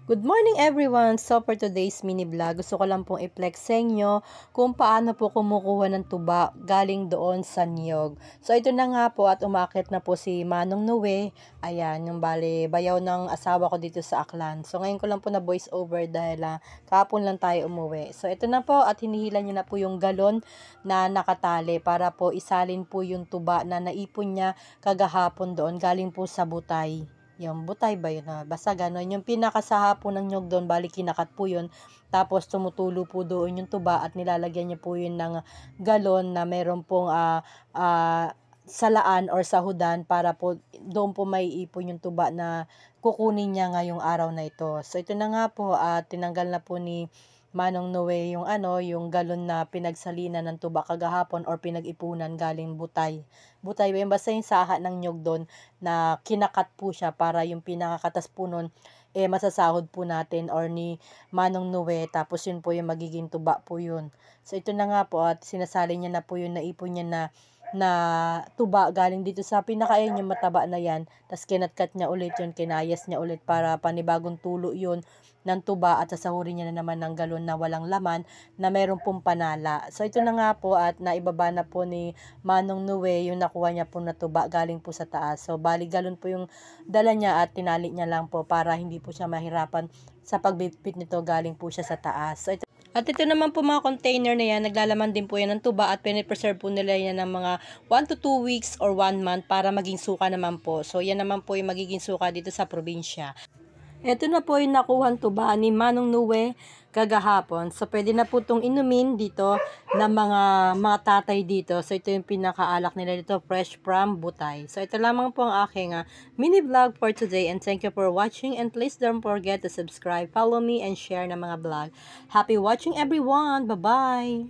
Good morning everyone! So for today's mini vlog, gusto ko lang pong i-flex sa inyo kung paano po kumukuha ng tuba galing doon sa niyog. So ito na nga po at umakit na po si Manong Noe. Ayan, yung bale bayaw ng asawa ko dito sa Aklan. So ngayon ko lang po na voice over dahil kahapon lang tayo umuwi. So ito na po at hinihila niya na po yung galon na nakatali para po isalin po yung tuba na naipon niya kagahapon doon galing po sa Butay. Yung butay ba yun? Basta gano'n. Yung pinakasaha ng nyog doon, bali kinakat po yun. Tapos tumutulo po doon yung tuba at nilalagyan niya po yun ng galon na meron pong salaan or sahudan para po doon po may ipon yung tuba na kukunin niya ngayong araw na ito. So ito na nga po at tinanggal na po ni Manong Noe yung yung galon na pinagsalina ng tuba kagahapon or pinag-ipunan galing Butay. Butay ba yun? Basta yung saha ng nyog doon na kinakat po siya para yung pinakakatas po nun masasahod po natin or ni Manong Noe, tapos yun po yung magiging tuba po yun. So ito na nga po at sinasali niya na po yung naipon niya na tuba galing dito sa pinakain yung mataba na yan, tapos kinatkat niya ulit yun, kinayas niya ulit para panibagong tulo yun ng tuba at sasahurin niya na naman ng galon na walang laman na meron pong panala. So ito na nga po at naibaba na po ni Manong Noe yung nakuha niya po na tuba galing po sa taas. So bali galon po yung dala niya at tinali niya lang po para hindi po siya mahirapan sa pagbitbit nito galing po siya sa taas. So ito naman po mga container na yan, naglalaman din po yan ng tuba at pinipreserve po nila yan ng mga 1 to 2 weeks or 1 month para maging suka naman po. So yan naman po yung magiging suka dito sa probinsya. Ito na po yung nakuhang tuba ni Manong Noe kagahapon. So, pwede na po itong inumin dito ng mga tatay dito. So, ito yung pinakaalak nila dito, fresh from Butay. So, ito lamang po ang aking mini vlog for today. And thank you for watching. And please don't forget to subscribe, follow me, and share na mga vlog. Happy watching everyone! Bye-bye!